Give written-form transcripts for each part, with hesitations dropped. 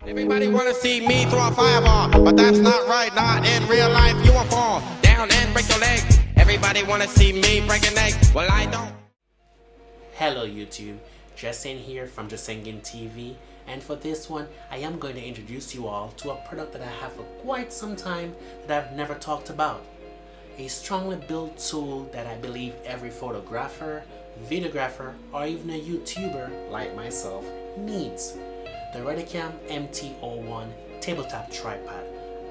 Everybody wanna see me throw a fireball, but that's not right, not in real life. You won't fall down and break your leg. Everybody wanna see me break an egg, well I don't. Hello YouTube, Drasengan here from Drasengan TV, and for this one I am going to introduce you all to a product that I have for quite some time that I've never talked about. A strongly built tool that I believe every photographer, videographer, or even a YouTuber like myself needs. The Drasengan MT-01 tabletop tripod,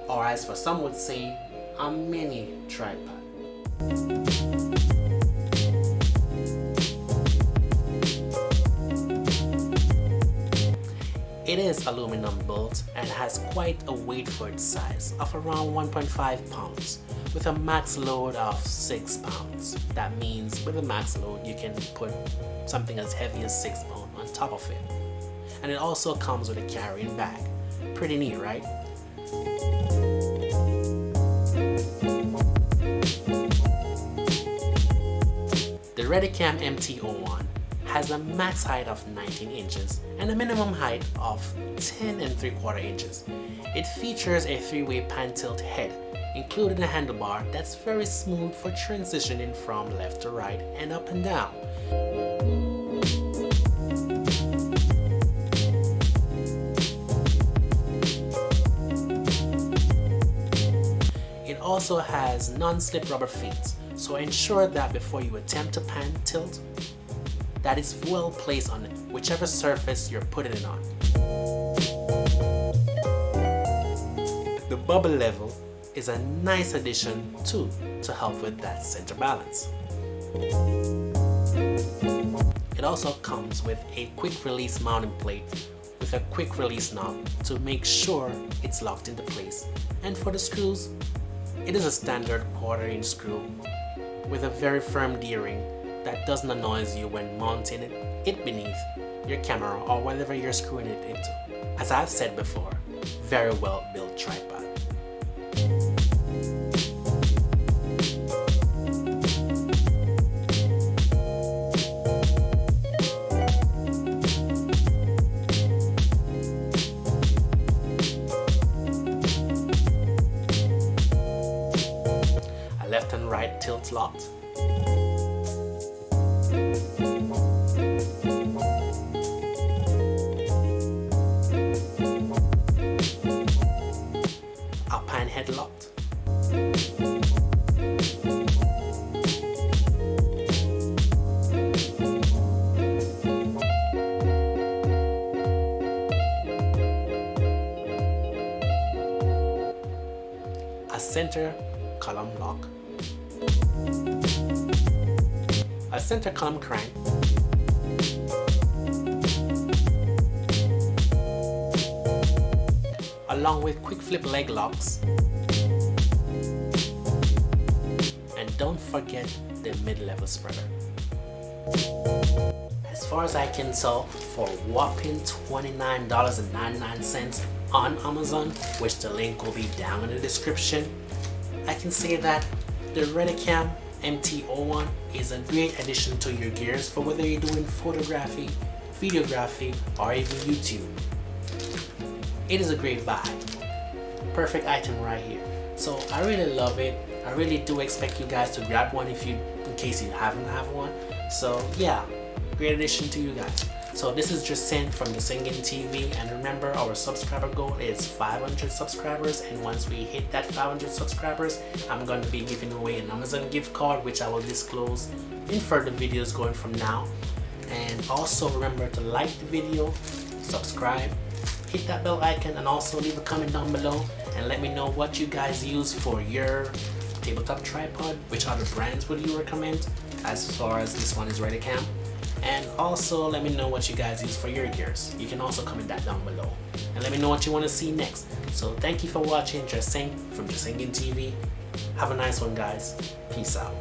or as for some would say, a mini tripod. It is aluminum built and has quite a weight for its size of around 1.5 pounds with a max load of 6 pounds. That means with a max load you can put something as heavy as 6 pounds on top of it. And it also comes with a carrying bag. Pretty neat, right? The Drasengan MT-01 has a max height of 19 inches and a minimum height of 10 3/4 inches. It features a 3-way pan tilt head, including a handlebar that's very smooth for transitioning from left to right and up and down. It also has non-slip rubber feet, so ensure that before you attempt to pan tilt, that is well placed on whichever surface you're putting it on. The bubble level is a nice addition too to help with that center balance. It also comes with a quick release mounting plate with a quick release knob to make sure it's locked into place. And for the screws, it is a standard 1/4 inch screw with a very firm D-ring that doesn't annoy you when mounting it beneath your camera or whatever you're screwing it into. As I've said before, very well built tripod. A left and right tilt locked. Pan head locked. A center column lock. A center column crank. Along with quick flip leg locks. And don't forget the mid-level spreader. As far as I can tell, for a whopping $29.99 on Amazon, which the link will be down in the description, I can say that the Drasengan MT-01 is a great addition to your gears for whether you're doing photography, videography, or even YouTube. It is a great buy. Perfect item right here. So I really love it. I really do expect you guys to grab one in case you haven't have one. So yeah, great addition to you guys. So this is just sent from Drasengan TV, and remember our subscriber goal is 500 subscribers, and once we hit that 500 subscribers, I'm going to be giving away an Amazon gift card, which I will disclose in further videos going from now. And also remember to like the video, subscribe, hit that bell icon, and also leave a comment down below and let me know what you guys use for your tabletop tripod. Which other brands would you recommend, as far as this one is Drasengan? And also let me know what you guys use for your gears. You can also comment that down below and let me know what you want to see next. So thank you for watching. Drasengan from Drasengan TV. Have a nice one, guys. Peace out.